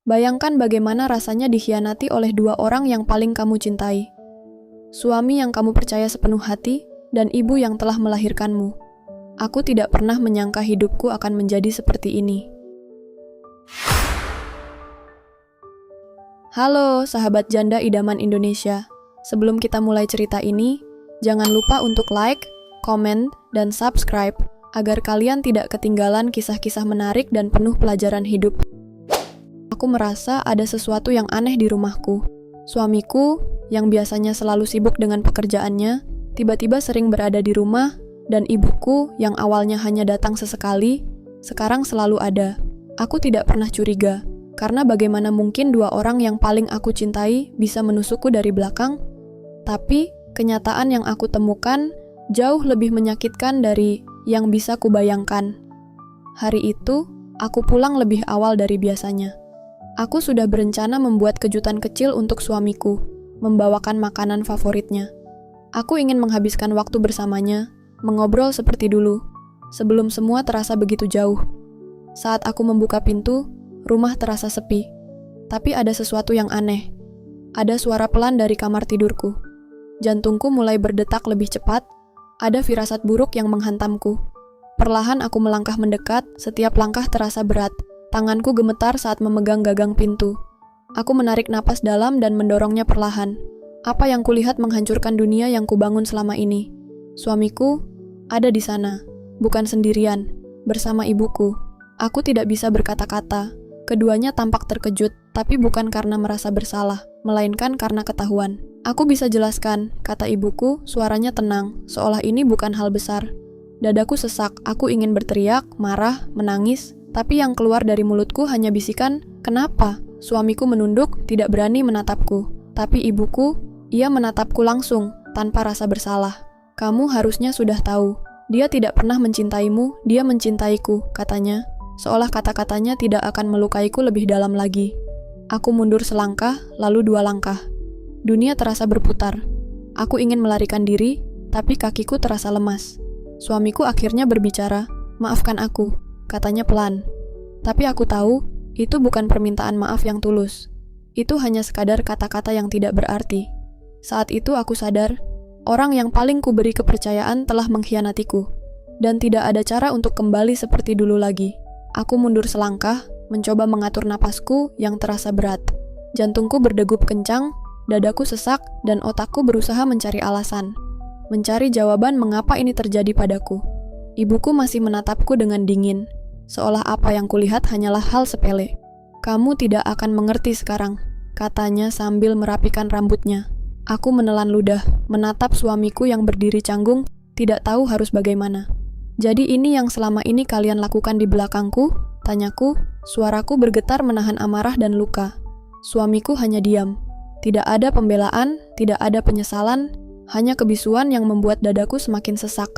Bayangkan bagaimana rasanya dikhianati oleh dua orang yang paling kamu cintai. Suami yang kamu percaya sepenuh hati, dan ibu yang telah melahirkanmu. Aku tidak pernah menyangka hidupku akan menjadi seperti ini. Halo, sahabat janda idaman Indonesia. Sebelum kita mulai cerita ini, jangan lupa untuk like, komen, dan subscribe, agar kalian tidak ketinggalan kisah-kisah menarik dan penuh pelajaran hidup. Aku merasa ada sesuatu yang aneh di rumahku. Suamiku, yang biasanya selalu sibuk dengan pekerjaannya, tiba-tiba sering berada di rumah, dan ibuku, yang awalnya hanya datang sesekali, sekarang selalu ada. Aku tidak pernah curiga, karena bagaimana mungkin dua orang yang paling aku cintai bisa menusukku dari belakang? Tapi, kenyataan yang aku temukan jauh lebih menyakitkan dari yang bisa kubayangkan. Hari itu, aku pulang lebih awal dari biasanya. Aku sudah berencana membuat kejutan kecil untuk suamiku, membawakan makanan favoritnya. Aku ingin menghabiskan waktu bersamanya, mengobrol seperti dulu, sebelum semua terasa begitu jauh. Saat aku membuka pintu, rumah terasa sepi. Tapi ada sesuatu yang aneh. Ada suara pelan dari kamar tidurku. Jantungku mulai berdetak lebih cepat, ada firasat buruk yang menghantamku. Perlahan aku melangkah mendekat, setiap langkah terasa berat. Tanganku gemetar saat memegang gagang pintu. Aku menarik napas dalam dan mendorongnya perlahan. Apa yang kulihat menghancurkan dunia yang kubangun selama ini. Suamiku ada di sana, bukan sendirian, bersama ibuku. Aku tidak bisa berkata-kata. Keduanya tampak terkejut, tapi bukan karena merasa bersalah, melainkan karena ketahuan. Aku bisa jelaskan, kata ibuku, suaranya tenang, seolah ini bukan hal besar. Dadaku sesak, aku ingin berteriak, marah, menangis, tapi yang keluar dari mulutku hanya bisikan, "Kenapa?" Suamiku menunduk, tidak berani menatapku. Tapi ibuku, ia menatapku langsung, tanpa rasa bersalah. "Kamu harusnya sudah tahu. Dia tidak pernah mencintaimu, dia mencintaiku," katanya. Seolah kata-katanya tidak akan melukaiku lebih dalam lagi. Aku mundur selangkah, lalu dua langkah. Dunia terasa berputar. Aku ingin melarikan diri, tapi kakiku terasa lemas. Suamiku akhirnya berbicara, "Maafkan aku," katanya pelan. Tapi aku tahu, itu bukan permintaan maaf yang tulus. Itu hanya sekadar kata-kata yang tidak berarti. Saat itu aku sadar, orang yang paling kuberi kepercayaan telah mengkhianatiku. Dan tidak ada cara untuk kembali seperti dulu lagi. Aku mundur selangkah, mencoba mengatur napasku yang terasa berat. Jantungku berdegup kencang, dadaku sesak, dan otakku berusaha mencari alasan. Mencari jawaban mengapa ini terjadi padaku. Ibuku masih menatapku dengan dingin, seolah apa yang kulihat hanyalah hal sepele. "Kamu tidak akan mengerti sekarang," katanya sambil merapikan rambutnya. Aku menelan ludah, menatap suamiku yang berdiri canggung, tidak tahu harus bagaimana. "Jadi ini yang selama ini kalian lakukan di belakangku?" tanyaku, suaraku bergetar menahan amarah dan luka. Suamiku hanya diam. Tidak ada pembelaan, tidak ada penyesalan, hanya kebisuan yang membuat dadaku semakin sesak.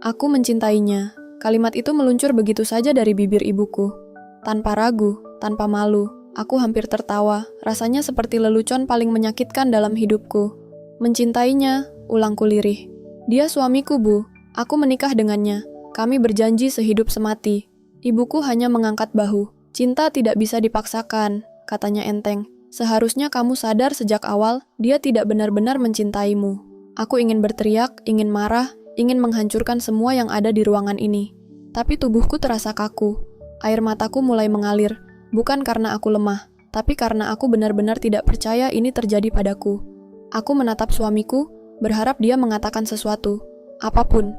Aku mencintainya. Kalimat itu meluncur begitu saja dari bibir ibuku. Tanpa ragu, tanpa malu, aku hampir tertawa. Rasanya seperti lelucon paling menyakitkan dalam hidupku. "Mencintainya," ulangku lirih. "Dia suamiku, Bu. Aku menikah dengannya. Kami berjanji sehidup semati." Ibuku hanya mengangkat bahu. "Cinta tidak bisa dipaksakan," katanya enteng. "Seharusnya kamu sadar sejak awal, dia tidak benar-benar mencintaimu." Aku ingin berteriak, ingin marah, ingin menghancurkan semua yang ada di ruangan ini. Tapi tubuhku terasa kaku. Air mataku mulai mengalir, bukan karena aku lemah, tapi karena aku benar-benar tidak percaya ini terjadi padaku. Aku menatap suamiku, berharap dia mengatakan sesuatu, apapun.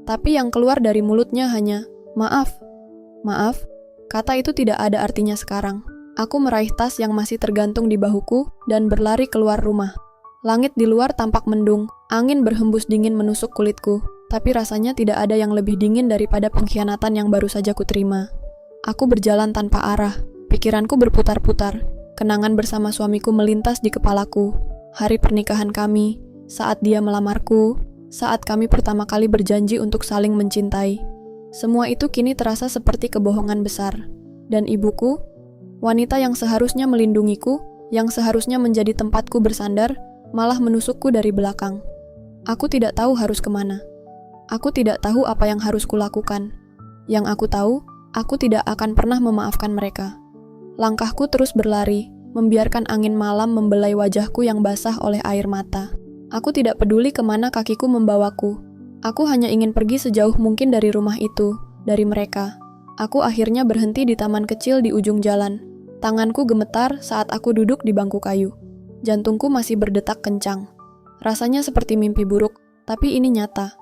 Tapi yang keluar dari mulutnya hanya, "Maaf." "Maaf?" Kata itu tidak ada artinya sekarang. Aku meraih tas yang masih tergantung di bahuku dan berlari keluar rumah. Langit di luar tampak mendung, angin berhembus dingin menusuk kulitku, tapi rasanya tidak ada yang lebih dingin daripada pengkhianatan yang baru saja kuterima. Aku berjalan tanpa arah, pikiranku berputar-putar, kenangan bersama suamiku melintas di kepalaku. Hari pernikahan kami, saat dia melamarku, saat kami pertama kali berjanji untuk saling mencintai. Semua itu kini terasa seperti kebohongan besar. Dan ibuku, wanita yang seharusnya melindungiku, yang seharusnya menjadi tempatku bersandar, malah menusukku dari belakang. Aku tidak tahu harus kemana. Aku tidak tahu apa yang harus kulakukan. Yang aku tahu, aku tidak akan pernah memaafkan mereka. Langkahku terus berlari, membiarkan angin malam membelai wajahku yang basah oleh air mata. Aku tidak peduli kemana kakiku membawaku. Aku hanya ingin pergi sejauh mungkin dari rumah itu, dari mereka. Aku akhirnya berhenti di taman kecil di ujung jalan. Tanganku gemetar saat aku duduk di bangku kayu. Jantungku masih berdetak kencang. Rasanya seperti mimpi buruk, tapi ini nyata.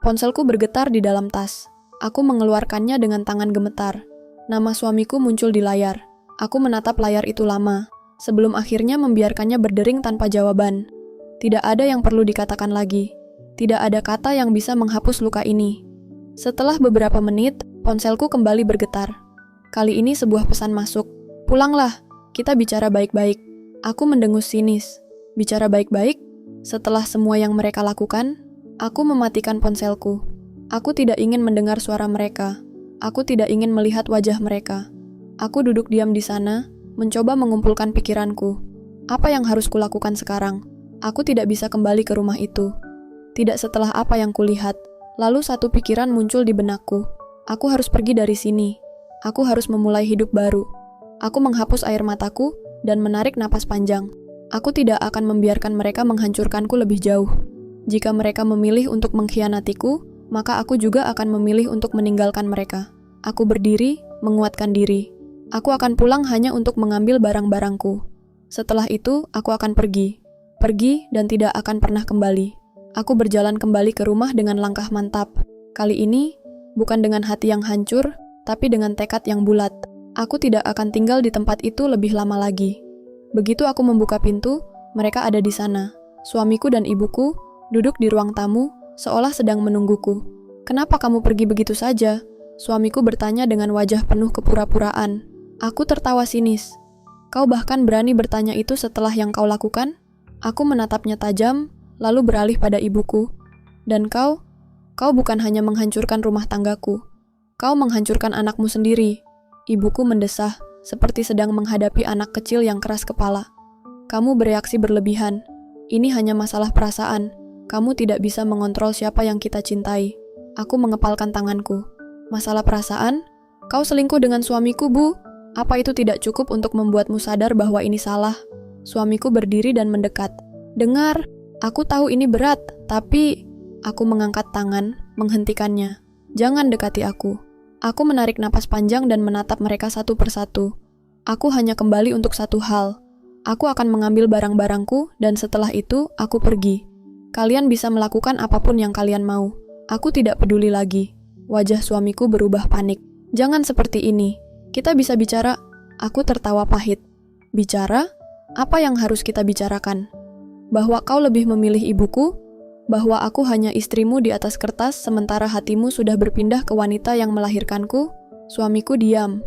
Ponselku bergetar di dalam tas. Aku mengeluarkannya dengan tangan gemetar. Nama suamiku muncul di layar. Aku menatap layar itu lama, sebelum akhirnya membiarkannya berdering tanpa jawaban. Tidak ada yang perlu dikatakan lagi. Tidak ada kata yang bisa menghapus luka ini. Setelah beberapa menit, ponselku kembali bergetar. Kali ini sebuah pesan masuk. "Pulanglah, kita bicara baik-baik." Aku mendengus sinis. Bicara baik-baik? Setelah semua yang mereka lakukan, aku mematikan ponselku. Aku tidak ingin mendengar suara mereka. Aku tidak ingin melihat wajah mereka. Aku duduk diam di sana, mencoba mengumpulkan pikiranku. Apa yang harus kulakukan sekarang? Aku tidak bisa kembali ke rumah itu. Tidak setelah apa yang kulihat. Lalu satu pikiran muncul di benakku. Aku harus pergi dari sini. Aku harus memulai hidup baru. Aku menghapus air mataku dan menarik napas panjang. Aku tidak akan membiarkan mereka menghancurkanku lebih jauh. Jika mereka memilih untuk mengkhianatiku, maka aku juga akan memilih untuk meninggalkan mereka. Aku berdiri, menguatkan diri. Aku akan pulang hanya untuk mengambil barang-barangku. Setelah itu, aku akan pergi. Pergi dan tidak akan pernah kembali. Aku berjalan kembali ke rumah dengan langkah mantap. Kali ini, bukan dengan hati yang hancur, tapi dengan tekad yang bulat. Aku tidak akan tinggal di tempat itu lebih lama lagi. Begitu aku membuka pintu, mereka ada di sana. Suamiku dan ibuku duduk di ruang tamu, seolah sedang menungguku. "Kenapa kamu pergi begitu saja?" Suamiku bertanya dengan wajah penuh kepura-puraan. Aku tertawa sinis. "Kau bahkan berani bertanya itu setelah yang kau lakukan?" Aku menatapnya tajam, lalu beralih pada ibuku. "Dan kau bukan hanya menghancurkan rumah tanggaku. Kau menghancurkan anakmu sendiri." Ibuku mendesah, seperti sedang menghadapi anak kecil yang keras kepala. "Kamu bereaksi berlebihan. Ini hanya masalah perasaan. Kamu tidak bisa mengontrol siapa yang kita cintai." Aku mengepalkan tanganku. "Masalah perasaan? Kau selingkuh dengan suamiku, Bu? Apa itu tidak cukup untuk membuatmu sadar bahwa ini salah?" Suamiku berdiri dan mendekat. "Dengar, aku tahu ini berat, tapi..." Aku mengangkat tangan, menghentikannya. "Jangan dekati aku." Aku menarik napas panjang dan menatap mereka satu persatu. Aku hanya kembali untuk satu hal. Aku akan mengambil barang-barangku dan setelah itu aku pergi. Kalian bisa melakukan apapun yang kalian mau. Aku tidak peduli lagi. Wajah suamiku berubah panik. "Jangan seperti ini. Kita bisa bicara." Aku tertawa pahit. "Bicara? Apa yang harus kita bicarakan? Bahwa kau lebih memilih ibuku? Bahwa aku hanya istrimu di atas kertas sementara hatimu sudah berpindah ke wanita yang melahirkanku?" Suamiku diam.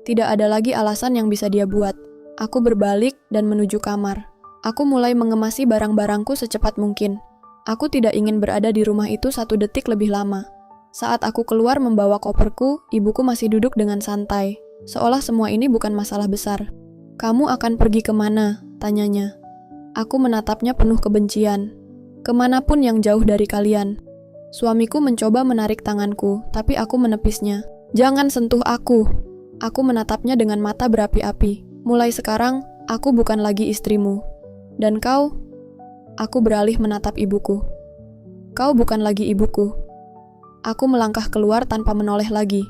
Tidak ada lagi alasan yang bisa dia buat. Aku berbalik dan menuju kamar. Aku mulai mengemasi barang-barangku secepat mungkin. Aku tidak ingin berada di rumah itu 1 detik lebih lama. Saat aku keluar membawa koperku, ibuku masih duduk dengan santai, seolah semua ini bukan masalah besar. "Kamu akan pergi kemana?" tanyanya. Aku menatapnya penuh kebencian. "Kemanapun yang jauh dari kalian." Suamiku mencoba menarik tanganku, tapi aku menepisnya. "Jangan sentuh aku." Aku menatapnya dengan mata berapi-api. "Mulai sekarang, aku bukan lagi istrimu. Dan kau..." Aku beralih menatap ibuku. "Kau bukan lagi ibuku." Aku melangkah keluar tanpa menoleh lagi.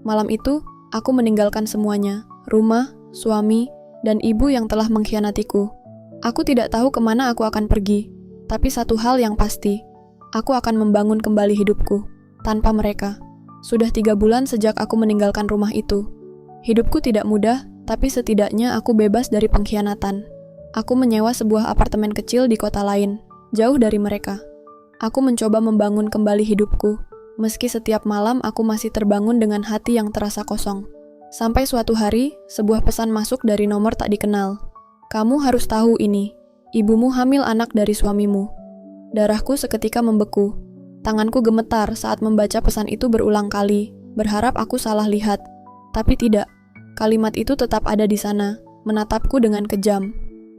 Malam itu, aku meninggalkan semuanya. Rumah, suami, dan ibu yang telah mengkhianatiku. Aku tidak tahu kemana aku akan pergi. Tapi satu hal yang pasti, aku akan membangun kembali hidupku, tanpa mereka. Sudah 3 bulan sejak aku meninggalkan rumah itu. Hidupku tidak mudah, tapi setidaknya aku bebas dari pengkhianatan. Aku menyewa sebuah apartemen kecil di kota lain, jauh dari mereka. Aku mencoba membangun kembali hidupku, meski setiap malam aku masih terbangun dengan hati yang terasa kosong. Sampai suatu hari, sebuah pesan masuk dari nomor tak dikenal. "Kamu harus tahu ini. Ibumu hamil anak dari suamimu." Darahku seketika membeku. Tanganku gemetar saat membaca pesan itu berulang kali, berharap aku salah lihat. Tapi tidak. Kalimat itu tetap ada di sana, menatapku dengan kejam.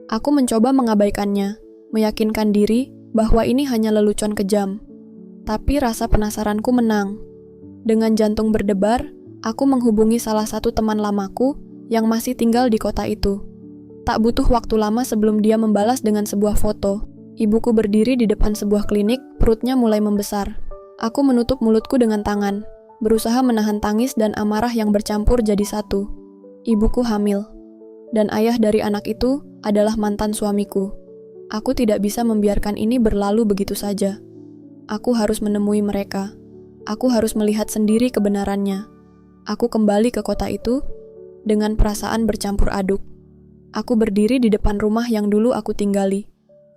Aku mencoba mengabaikannya, meyakinkan diri bahwa ini hanya lelucon kejam. Tapi rasa penasaranku menang. Dengan jantung berdebar, aku menghubungi salah satu teman lamaku yang masih tinggal di kota itu. Tak butuh waktu lama sebelum dia membalas dengan sebuah foto. Ibuku berdiri di depan sebuah klinik, perutnya mulai membesar. Aku menutup mulutku dengan tangan, berusaha menahan tangis dan amarah yang bercampur jadi satu. Ibuku hamil, dan ayah dari anak itu adalah mantan suamiku. Aku tidak bisa membiarkan ini berlalu begitu saja. Aku harus menemui mereka. Aku harus melihat sendiri kebenarannya. Aku kembali ke kota itu dengan perasaan bercampur aduk. Aku berdiri di depan rumah yang dulu aku tinggali.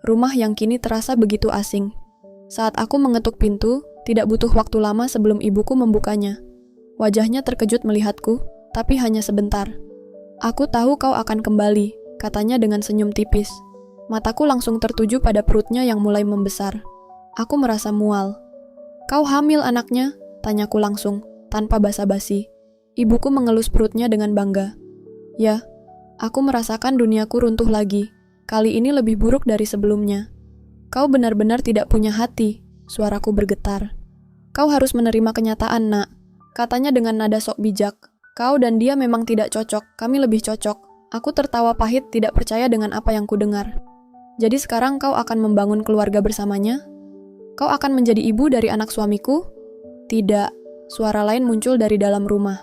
Rumah yang kini terasa begitu asing. Saat aku mengetuk pintu, tidak butuh waktu lama sebelum ibuku membukanya. Wajahnya terkejut melihatku, tapi hanya sebentar. "Aku tahu kau akan kembali," katanya dengan senyum tipis. Mataku langsung tertuju pada perutnya yang mulai membesar. Aku merasa mual. "Kau hamil anaknya?" tanyaku langsung, tanpa basa-basi. Ibuku mengelus perutnya dengan bangga. "Ya." Aku merasakan duniaku runtuh lagi. Kali ini lebih buruk dari sebelumnya. "Kau benar-benar tidak punya hati," suaraku bergetar. "Kau harus menerima kenyataan, Nak," katanya dengan nada sok bijak. "Kau dan dia memang tidak cocok, kami lebih cocok." Aku tertawa pahit, tidak percaya dengan apa yang kudengar. "Jadi sekarang kau akan membangun keluarga bersamanya? Kau akan menjadi ibu dari anak suamiku?" "Tidak," suara lain muncul dari dalam rumah.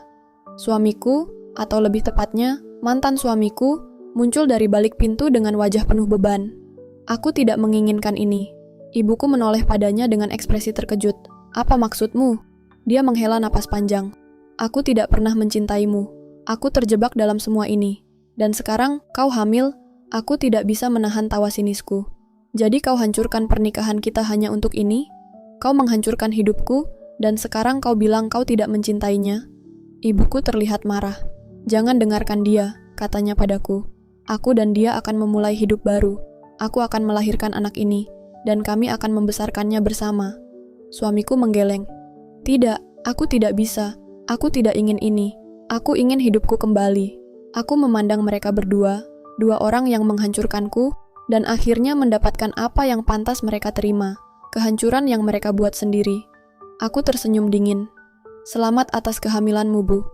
Suamiku, atau lebih tepatnya, mantan suamiku, muncul dari balik pintu dengan wajah penuh beban. "Aku tidak menginginkan ini." Ibuku menoleh padanya dengan ekspresi terkejut. "Apa maksudmu?" Dia menghela napas panjang. "Aku tidak pernah mencintaimu. Aku terjebak dalam semua ini. Dan sekarang kau hamil, aku tidak bisa menahan tawa sinisku. Jadi kau hancurkan pernikahan kita hanya untuk ini? Kau menghancurkan hidupku, dan sekarang kau bilang kau tidak mencintainya?" Ibuku terlihat marah. "Jangan dengarkan dia," katanya padaku. "Aku dan dia akan memulai hidup baru. Aku akan melahirkan anak ini, dan kami akan membesarkannya bersama." Suamiku menggeleng. "Tidak, aku tidak bisa. Aku tidak ingin ini. Aku ingin hidupku kembali." Aku memandang mereka berdua, dua orang yang menghancurkanku, dan akhirnya mendapatkan apa yang pantas mereka terima, kehancuran yang mereka buat sendiri. Aku tersenyum dingin. "Selamat atas kehamilanmu, Bu.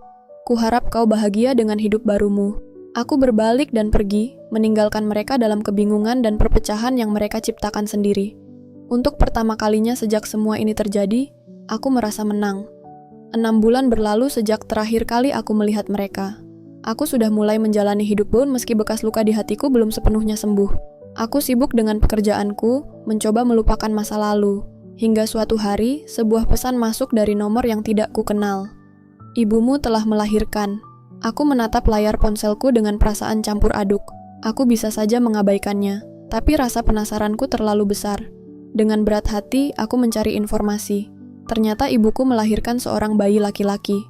Kuharap kau bahagia dengan hidup barumu." Aku berbalik dan pergi, meninggalkan mereka dalam kebingungan dan perpecahan yang mereka ciptakan sendiri. Untuk pertama kalinya sejak semua ini terjadi, aku merasa menang. 6 bulan berlalu sejak terakhir kali aku melihat mereka. Aku sudah mulai menjalani hidup pun meski bekas luka di hatiku belum sepenuhnya sembuh. Aku sibuk dengan pekerjaanku, mencoba melupakan masa lalu. Hingga suatu hari, sebuah pesan masuk dari nomor yang tidak kukenal. "Ibumu telah melahirkan." Aku menatap layar ponselku dengan perasaan campur aduk. Aku bisa saja mengabaikannya, tapi rasa penasaranku terlalu besar. Dengan berat hati, aku mencari informasi. Ternyata ibuku melahirkan seorang bayi laki-laki.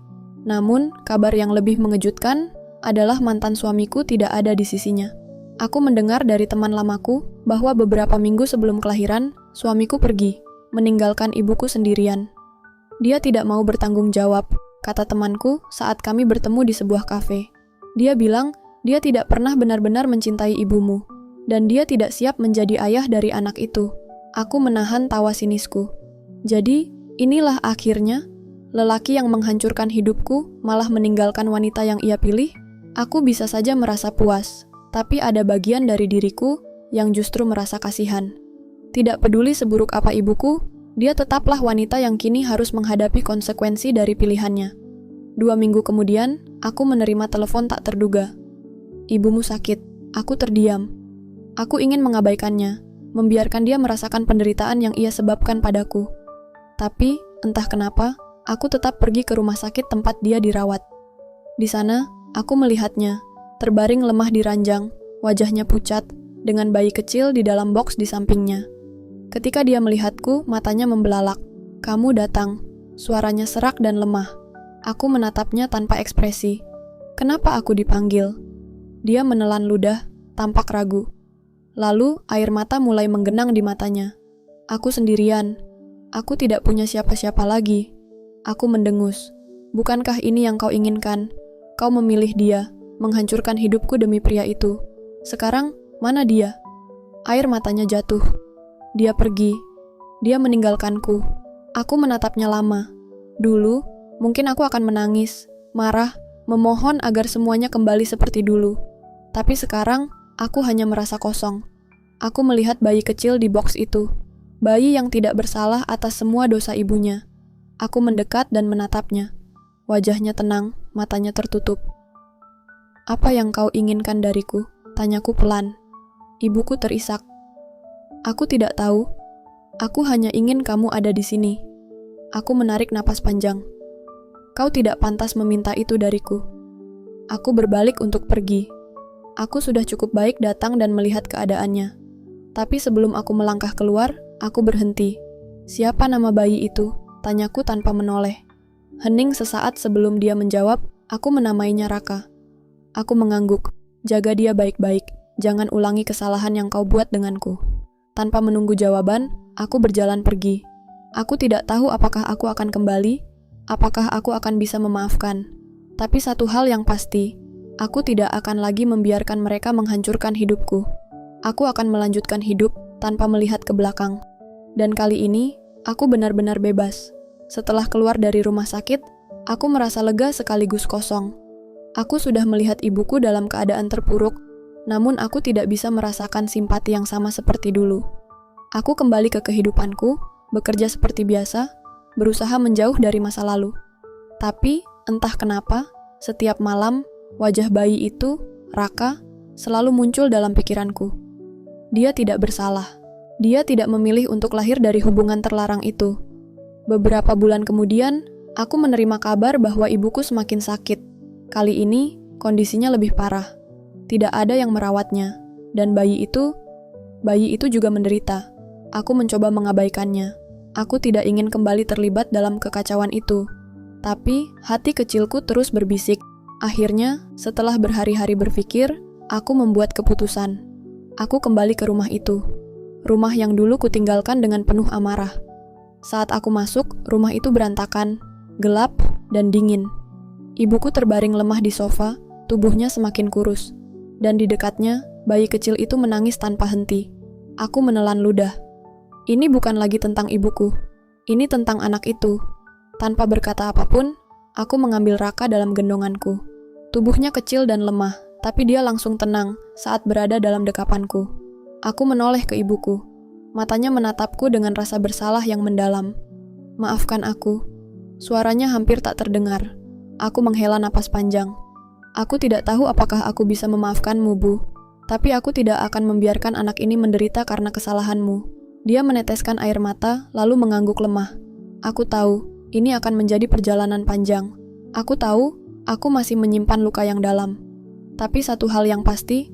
Namun, kabar yang lebih mengejutkan adalah mantan suamiku tidak ada di sisinya. Aku mendengar dari teman lamaku bahwa beberapa minggu sebelum kelahiran, suamiku pergi, meninggalkan ibuku sendirian. "Dia tidak mau bertanggung jawab," kata temanku saat kami bertemu di sebuah kafe. Dia bilang dia tidak pernah benar-benar mencintai ibumu, dan dia tidak siap menjadi ayah dari anak itu. Aku menahan tawa sinisku. Jadi, inilah akhirnya, lelaki yang menghancurkan hidupku malah meninggalkan wanita yang ia pilih. Aku bisa saja merasa puas, tapi ada bagian dari diriku yang justru merasa kasihan. Tidak peduli seburuk apa ibuku, dia tetaplah wanita yang kini harus menghadapi konsekuensi dari pilihannya. 2 minggu kemudian, aku menerima telepon tak terduga. "Ibumu sakit." Aku terdiam. Aku ingin mengabaikannya, membiarkan dia merasakan penderitaan yang ia sebabkan padaku. Tapi, entah kenapa, aku tetap pergi ke rumah sakit tempat dia dirawat. Di sana, aku melihatnya, terbaring lemah di ranjang, wajahnya pucat, dengan bayi kecil di dalam boks di sampingnya. Ketika dia melihatku, matanya membelalak. "Kamu datang." Suaranya serak dan lemah. Aku menatapnya tanpa ekspresi. "Kenapa aku dipanggil?" Dia menelan ludah, tampak ragu. Lalu, air mata mulai menggenang di matanya. "Aku sendirian. Aku tidak punya siapa-siapa lagi." Aku mendengus. "Bukankah ini yang kau inginkan? Kau memilih dia, menghancurkan hidupku demi pria itu. Sekarang, mana dia?" Air matanya jatuh. Dia pergi. Dia meninggalkanku. Aku menatapnya lama. Dulu, mungkin aku akan menangis, marah, memohon agar semuanya kembali seperti dulu. Tapi sekarang, aku hanya merasa kosong. Aku melihat bayi kecil di box itu. Bayi yang tidak bersalah atas semua dosa ibunya. Aku mendekat dan menatapnya. Wajahnya tenang, matanya tertutup. "Apa yang kau inginkan dariku?" tanyaku pelan. Ibuku terisak. "Aku tidak tahu. Aku hanya ingin kamu ada di sini." Aku menarik napas panjang. "Kau tidak pantas meminta itu dariku." Aku berbalik untuk pergi. Aku sudah cukup baik datang dan melihat keadaannya. Tapi sebelum aku melangkah keluar, aku berhenti. "Siapa nama bayi itu?" tanyaku tanpa menoleh. Hening sesaat sebelum dia menjawab, "Aku menamainya Raka." Aku mengangguk. "Jaga dia baik-baik. Jangan ulangi kesalahan yang kau buat denganku." Tanpa menunggu jawaban, aku berjalan pergi. Aku tidak tahu apakah aku akan kembali, apakah aku akan bisa memaafkan. Tapi satu hal yang pasti, aku tidak akan lagi membiarkan mereka menghancurkan hidupku. Aku akan melanjutkan hidup tanpa melihat ke belakang. Dan kali ini, aku benar-benar bebas. Setelah keluar dari rumah sakit, aku merasa lega sekaligus kosong. Aku sudah melihat ibuku dalam keadaan terpuruk, namun aku tidak bisa merasakan simpati yang sama seperti dulu. Aku kembali ke kehidupanku, bekerja seperti biasa, berusaha menjauh dari masa lalu. Tapi, entah kenapa, setiap malam, wajah bayi itu, Raka, selalu muncul dalam pikiranku. Dia tidak bersalah. Dia tidak memilih untuk lahir dari hubungan terlarang itu. Beberapa bulan kemudian, aku menerima kabar bahwa ibuku semakin sakit. Kali ini, kondisinya lebih parah. Tidak ada yang merawatnya. Dan bayi itu juga menderita. Aku mencoba mengabaikannya. Aku tidak ingin kembali terlibat dalam kekacauan itu. Tapi, hati kecilku terus berbisik. Akhirnya, setelah berhari-hari berpikir, aku membuat keputusan. Aku kembali ke rumah itu. Rumah yang dulu kutinggalkan dengan penuh amarah. Saat aku masuk, rumah itu berantakan, gelap, dan dingin. Ibuku terbaring lemah di sofa, tubuhnya semakin kurus. Dan di dekatnya, bayi kecil itu menangis tanpa henti. Aku menelan ludah. Ini bukan lagi tentang ibuku. Ini tentang anak itu. Tanpa berkata apapun, aku mengambil Raka dalam gendonganku. Tubuhnya kecil dan lemah, tapi dia langsung tenang saat berada dalam dekapanku. Aku menoleh ke ibuku. Matanya menatapku dengan rasa bersalah yang mendalam. "Maafkan aku." Suaranya hampir tak terdengar. Aku menghela napas panjang. "Aku tidak tahu apakah aku bisa memaafkanmu, Bu. Tapi aku tidak akan membiarkan anak ini menderita karena kesalahanmu." Dia meneteskan air mata, lalu mengangguk lemah. "Aku tahu, ini akan menjadi perjalanan panjang. Aku tahu, aku masih menyimpan luka yang dalam. Tapi satu hal yang pasti,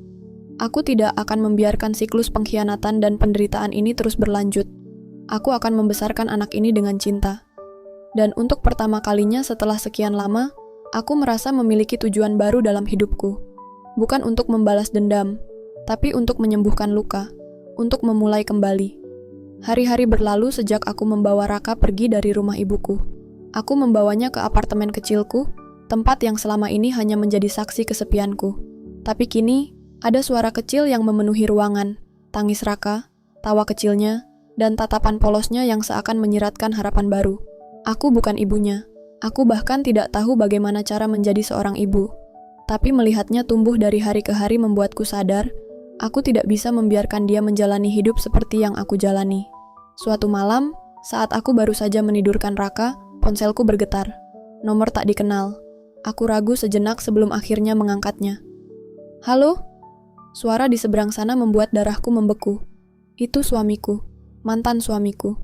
aku tidak akan membiarkan siklus pengkhianatan dan penderitaan ini terus berlanjut. Aku akan membesarkan anak ini dengan cinta." Dan untuk pertama kalinya setelah sekian lama, aku merasa memiliki tujuan baru dalam hidupku. Bukan untuk membalas dendam, tapi untuk menyembuhkan luka, untuk memulai kembali. Hari-hari berlalu sejak aku membawa Raka pergi dari rumah ibuku. Aku membawanya ke apartemen kecilku, tempat yang selama ini hanya menjadi saksi kesepianku. Tapi kini, ada suara kecil yang memenuhi ruangan, tangis Raka, tawa kecilnya, dan tatapan polosnya yang seakan menyiratkan harapan baru. Aku bukan ibunya. Aku bahkan tidak tahu bagaimana cara menjadi seorang ibu. Tapi melihatnya tumbuh dari hari ke hari membuatku sadar, aku tidak bisa membiarkan dia menjalani hidup seperti yang aku jalani. Suatu malam, saat aku baru saja menidurkan Raka, ponselku bergetar. Nomor tak dikenal. Aku ragu sejenak sebelum akhirnya mengangkatnya. "Halo?" Suara di seberang sana membuat darahku membeku. Itu suamiku, mantan suamiku.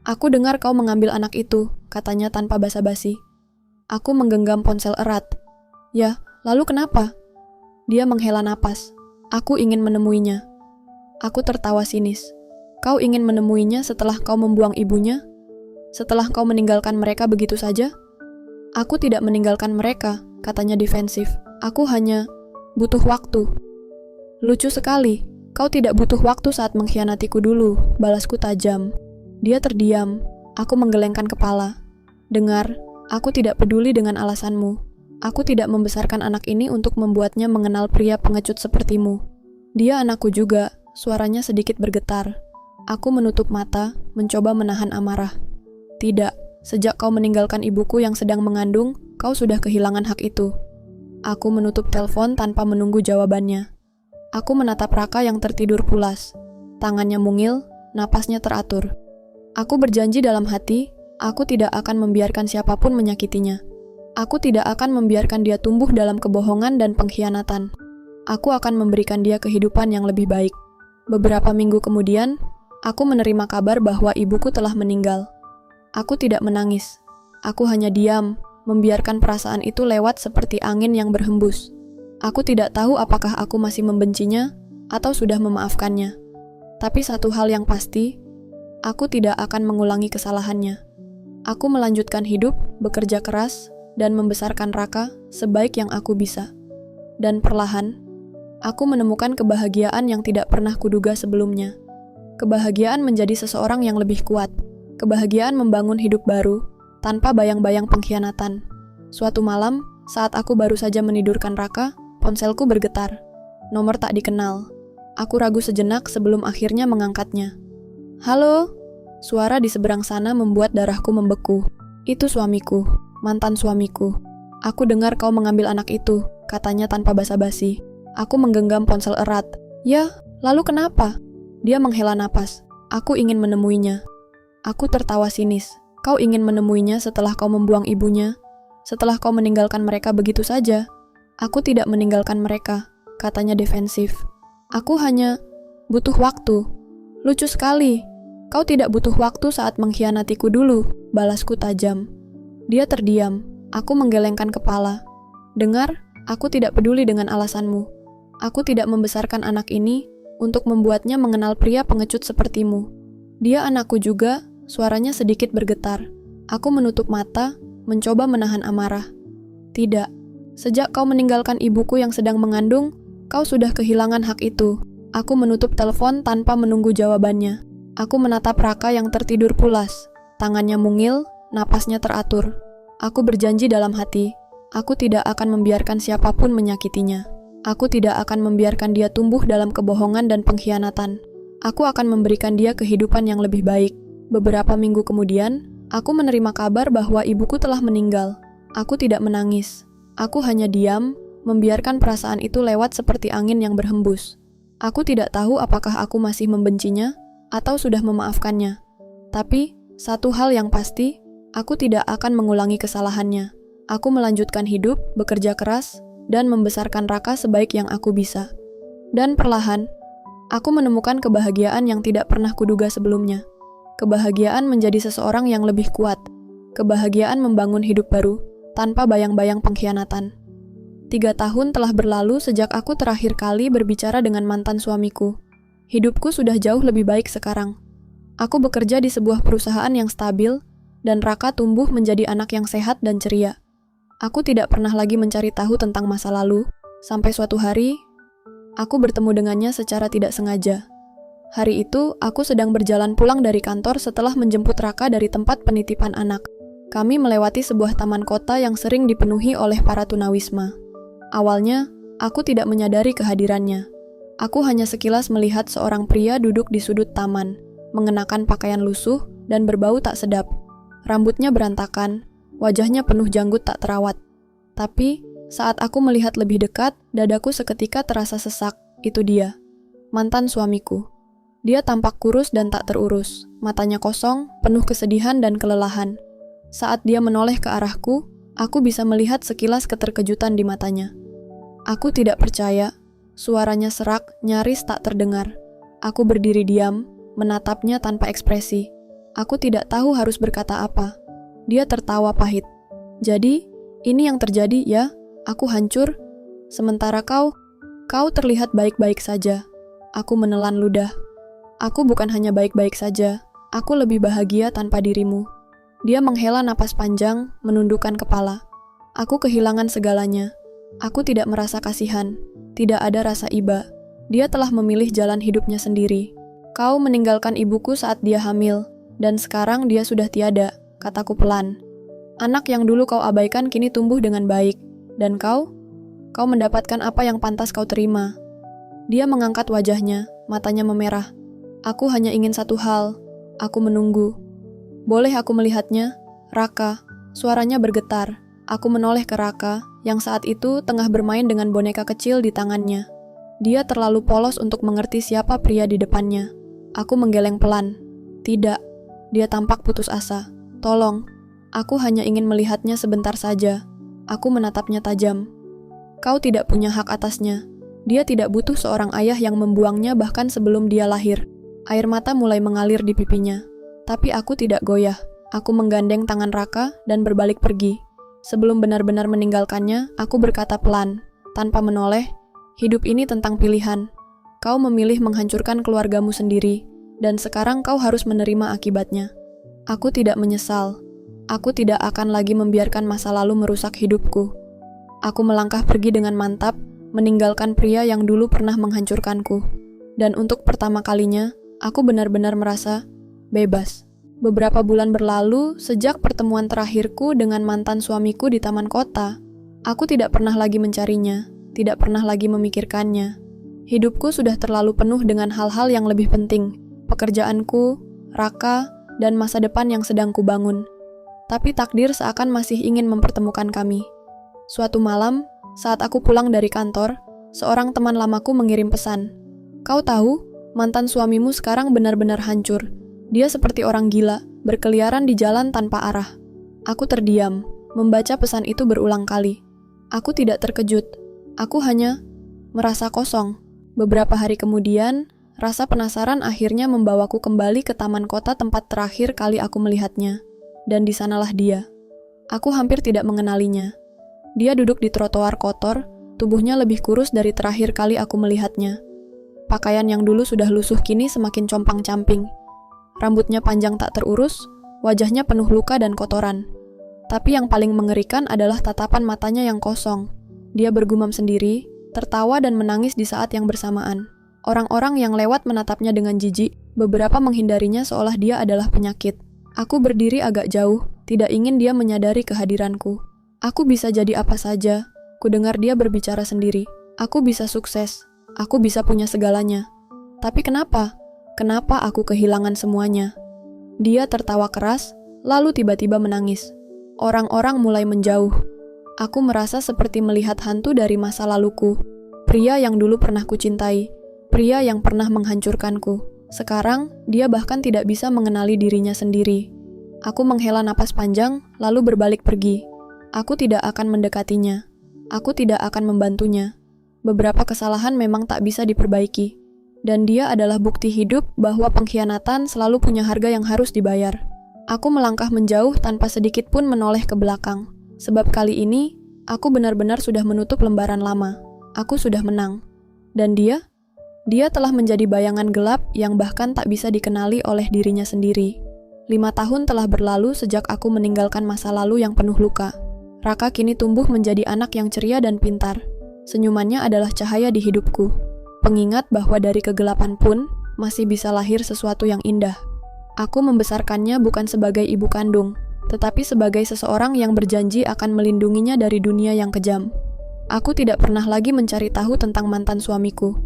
"Aku dengar kau mengambil anak itu," katanya tanpa basa-basi. Aku menggenggam ponsel erat. "Ya, lalu kenapa?" Dia menghela napas. "Aku ingin menemuinya." Aku tertawa sinis. "Kau ingin menemuinya setelah kau membuang ibunya? Setelah kau meninggalkan mereka begitu saja?" "Aku tidak meninggalkan mereka," katanya defensif. "Aku hanya butuh waktu." "Lucu sekali. Kau tidak butuh waktu saat mengkhianatiku dulu," balasku tajam. Dia terdiam. Aku menggelengkan kepala. "Dengar, aku tidak peduli dengan alasanmu. Aku tidak membesarkan anak ini untuk membuatnya mengenal pria pengecut sepertimu. Dia anakku juga," suaranya sedikit bergetar. Aku menutup mata, mencoba menahan amarah. "Tidak. Sejak kau meninggalkan ibuku yang sedang mengandung, kau sudah kehilangan hak itu. Aku menutup telepon tanpa menunggu jawabannya. Aku menatap Raka yang tertidur pulas. Tangannya mungil, napasnya teratur. Aku berjanji dalam hati, aku tidak akan membiarkan siapapun menyakitinya. Aku tidak akan membiarkan dia tumbuh dalam kebohongan dan pengkhianatan. Aku akan memberikan dia kehidupan yang lebih baik. Beberapa minggu kemudian, aku menerima kabar bahwa ibuku telah meninggal. Aku tidak menangis. Aku hanya diam, membiarkan perasaan itu lewat seperti angin yang berhembus. Aku tidak tahu apakah aku masih membencinya atau sudah memaafkannya. Tapi satu hal yang pasti, aku tidak akan mengulangi kesalahannya. Aku melanjutkan hidup, bekerja keras, dan membesarkan Raka sebaik yang aku bisa. Dan perlahan, aku menemukan kebahagiaan yang tidak pernah kuduga sebelumnya. Kebahagiaan menjadi seseorang yang lebih kuat. Kebahagiaan membangun hidup baru, tanpa bayang-bayang pengkhianatan. Suatu malam, saat aku baru saja menidurkan Raka, ponselku bergetar. Nomor tak dikenal. Aku ragu sejenak sebelum akhirnya mengangkatnya. Halo? Suara di seberang sana membuat darahku membeku. Itu suamiku, mantan suamiku. Aku dengar kau mengambil anak itu, katanya tanpa basa-basi. Aku menggenggam ponsel erat. Ya, lalu kenapa? Dia menghela napas. Aku ingin menemuinya. Aku tertawa sinis. Kau ingin menemuinya setelah kau membuang ibunya? Setelah kau meninggalkan mereka begitu saja? Aku tidak meninggalkan mereka, katanya defensif. Aku hanya butuh waktu. Lucu sekali. Kau tidak butuh waktu saat mengkhianatiku dulu, balasku tajam. Dia terdiam. Aku menggelengkan kepala. Dengar, aku tidak peduli dengan alasanmu. Aku tidak membesarkan anak ini untuk membuatnya mengenal pria pengecut sepertimu. Dia anakku juga, suaranya sedikit bergetar. Aku menutup mata, mencoba menahan amarah. Tidak. Sejak kau meninggalkan ibuku yang sedang mengandung, kau sudah kehilangan hak itu. Aku menutup telepon tanpa menunggu jawabannya. Aku menatap Raka yang tertidur pulas. Tangannya mungil, napasnya teratur. Aku berjanji dalam hati, aku tidak akan membiarkan siapapun menyakitinya. Aku tidak akan membiarkan dia tumbuh dalam kebohongan dan pengkhianatan. Aku akan memberikan dia kehidupan yang lebih baik. Beberapa minggu kemudian, aku menerima kabar bahwa ibuku telah meninggal. Aku tidak menangis. Aku hanya diam, membiarkan perasaan itu lewat seperti angin yang berhembus. Aku tidak tahu apakah aku masih membencinya atau sudah memaafkannya. Tapi, satu hal yang pasti, aku tidak akan mengulangi kesalahannya. Aku melanjutkan hidup, bekerja keras, dan membesarkan Raka sebaik yang aku bisa. Dan perlahan, aku menemukan kebahagiaan yang tidak pernah kuduga sebelumnya. Kebahagiaan menjadi seseorang yang lebih kuat. Kebahagiaan membangun hidup baru, tanpa bayang-bayang pengkhianatan. 3 tahun telah berlalu sejak aku terakhir kali berbicara dengan mantan suamiku. Hidupku sudah jauh lebih baik sekarang. Aku bekerja di sebuah perusahaan yang stabil, dan Raka tumbuh menjadi anak yang sehat dan ceria. Aku tidak pernah lagi mencari tahu tentang masa lalu, sampai suatu hari, aku bertemu dengannya secara tidak sengaja. Hari itu, aku sedang berjalan pulang dari kantor setelah menjemput Raka dari tempat penitipan anak. Kami melewati sebuah taman kota yang sering dipenuhi oleh para tunawisma. Awalnya, aku tidak menyadari kehadirannya. Aku hanya sekilas melihat seorang pria duduk di sudut taman, mengenakan pakaian lusuh dan berbau tak sedap. Rambutnya berantakan, wajahnya penuh janggut tak terawat. Tapi, saat aku melihat lebih dekat, dadaku seketika terasa sesak. Itu dia, mantan suamiku. Dia tampak kurus dan tak terurus, matanya kosong, penuh kesedihan dan kelelahan. Saat dia menoleh ke arahku, aku bisa melihat sekilas keterkejutan di matanya. Aku tidak percaya. Suaranya serak, nyaris tak terdengar. Aku berdiri diam, menatapnya tanpa ekspresi. Aku tidak tahu harus berkata apa. Dia tertawa pahit. Jadi, ini yang terjadi ya? Aku hancur. Sementara kau terlihat baik-baik saja. Aku menelan ludah. Aku bukan hanya baik-baik saja. Aku lebih bahagia tanpa dirimu. Dia menghela napas panjang, menundukkan kepala. Aku kehilangan segalanya. Aku tidak merasa kasihan. Tidak ada rasa iba. Dia telah memilih jalan hidupnya sendiri. Kau meninggalkan ibuku saat dia hamil, dan sekarang dia sudah tiada, kataku pelan. Anak yang dulu kau abaikan kini tumbuh dengan baik. Dan kau mendapatkan apa yang pantas kau terima. Dia mengangkat wajahnya, matanya memerah. Aku hanya ingin satu hal. Aku menunggu. Boleh aku melihatnya? Raka, suaranya bergetar. Aku menoleh ke Raka, yang saat itu tengah bermain dengan boneka kecil di tangannya. Dia terlalu polos untuk mengerti siapa pria di depannya. Aku menggeleng pelan. Tidak, dia tampak putus asa. Tolong, aku hanya ingin melihatnya sebentar saja. Aku menatapnya tajam. Kau tidak punya hak atasnya. Dia tidak butuh seorang ayah yang membuangnya bahkan sebelum dia lahir. Air mata mulai mengalir di pipinya. Tapi aku tidak goyah. Aku menggandeng tangan Raka dan berbalik pergi. Sebelum benar-benar meninggalkannya, aku berkata pelan, tanpa menoleh, hidup ini tentang pilihan. Kau memilih menghancurkan keluargamu sendiri, dan sekarang kau harus menerima akibatnya. Aku tidak menyesal. Aku tidak akan lagi membiarkan masa lalu merusak hidupku. Aku melangkah pergi dengan mantap, meninggalkan pria yang dulu pernah menghancurkanku. Dan untuk pertama kalinya, aku benar-benar merasa bebas. Beberapa bulan berlalu sejak pertemuan terakhirku dengan mantan suamiku di taman kota. Aku tidak pernah lagi mencarinya, tidak pernah lagi memikirkannya. Hidupku sudah terlalu penuh dengan hal-hal yang lebih penting, pekerjaanku, Raka, dan masa depan yang sedang kubangun. Tapi takdir seakan masih ingin mempertemukan kami. Suatu malam, saat aku pulang dari kantor, seorang teman lamaku mengirim pesan. Kau tahu, mantan suamimu sekarang benar-benar hancur. Dia seperti orang gila, berkeliaran di jalan tanpa arah. Aku terdiam, membaca pesan itu berulang kali. Aku tidak terkejut. Aku hanya merasa kosong. Beberapa hari kemudian, rasa penasaran akhirnya membawaku kembali ke taman kota tempat terakhir kali aku melihatnya. Dan di sanalah dia. Aku hampir tidak mengenalinya. Dia duduk di trotoar kotor, tubuhnya lebih kurus dari terakhir kali aku melihatnya. Pakaian yang dulu sudah lusuh kini semakin compang-camping. Rambutnya panjang tak terurus, wajahnya penuh luka dan kotoran. Tapi yang paling mengerikan adalah tatapan matanya yang kosong. Dia bergumam sendiri, tertawa dan menangis di saat yang bersamaan. Orang-orang yang lewat menatapnya dengan jijik, beberapa menghindarinya seolah dia adalah penyakit. Aku berdiri agak jauh, tidak ingin dia menyadari kehadiranku. Aku bisa jadi apa saja. Kudengar dia berbicara sendiri. Aku bisa sukses. Aku bisa punya segalanya. Tapi kenapa? Kenapa aku kehilangan semuanya? Dia tertawa keras, lalu tiba-tiba menangis. Orang-orang mulai menjauh. Aku merasa seperti melihat hantu dari masa laluku. Pria yang dulu pernah kucintai. Pria yang pernah menghancurkanku. Sekarang, dia bahkan tidak bisa mengenali dirinya sendiri. Aku menghela napas panjang, lalu berbalik pergi. Aku tidak akan mendekatinya. Aku tidak akan membantunya. Beberapa kesalahan memang tak bisa diperbaiki. Dan dia adalah bukti hidup bahwa pengkhianatan selalu punya harga yang harus dibayar. Aku melangkah menjauh tanpa sedikit pun menoleh ke belakang. Sebab kali ini, aku benar-benar sudah menutup lembaran lama. Aku sudah menang. Dan dia? Dia telah menjadi bayangan gelap yang bahkan tak bisa dikenali oleh dirinya sendiri. 5 tahun telah berlalu sejak aku meninggalkan masa lalu yang penuh luka. Raka kini tumbuh menjadi anak yang ceria dan pintar. Senyumannya adalah cahaya di hidupku. Pengingat bahwa dari kegelapan pun masih bisa lahir sesuatu yang indah. Aku membesarkannya bukan sebagai ibu kandung, tetapi sebagai seseorang yang berjanji akan melindunginya dari dunia yang kejam. Aku tidak pernah lagi mencari tahu tentang mantan suamiku.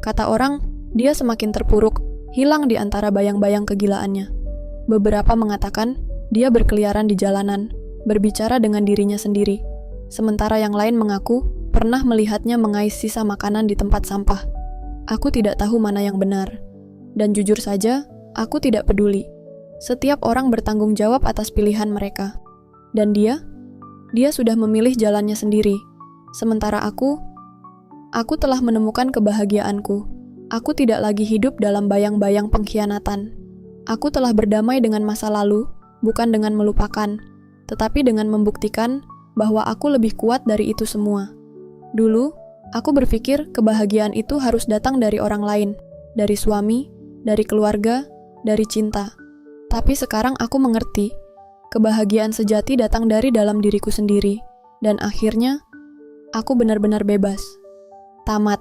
Kata orang, dia semakin terpuruk, hilang di antara bayang-bayang kegilaannya. Beberapa mengatakan, dia berkeliaran di jalanan, berbicara dengan dirinya sendiri. Sementara yang lain mengaku, pernah melihatnya mengais sisa makanan di tempat sampah. Aku tidak tahu mana yang benar. Dan jujur saja, aku tidak peduli. Setiap orang bertanggung jawab atas pilihan mereka. Dan dia sudah memilih jalannya sendiri. Sementara aku telah menemukan kebahagiaanku. Aku tidak lagi hidup dalam bayang-bayang pengkhianatan. Aku telah berdamai dengan masa lalu, bukan dengan melupakan, tetapi dengan membuktikan bahwa aku lebih kuat dari itu semua. Dulu, aku berpikir kebahagiaan itu harus datang dari orang lain, dari suami, dari keluarga, dari cinta. Tapi sekarang aku mengerti, kebahagiaan sejati datang dari dalam diriku sendiri, dan akhirnya, aku benar-benar bebas. Tamat.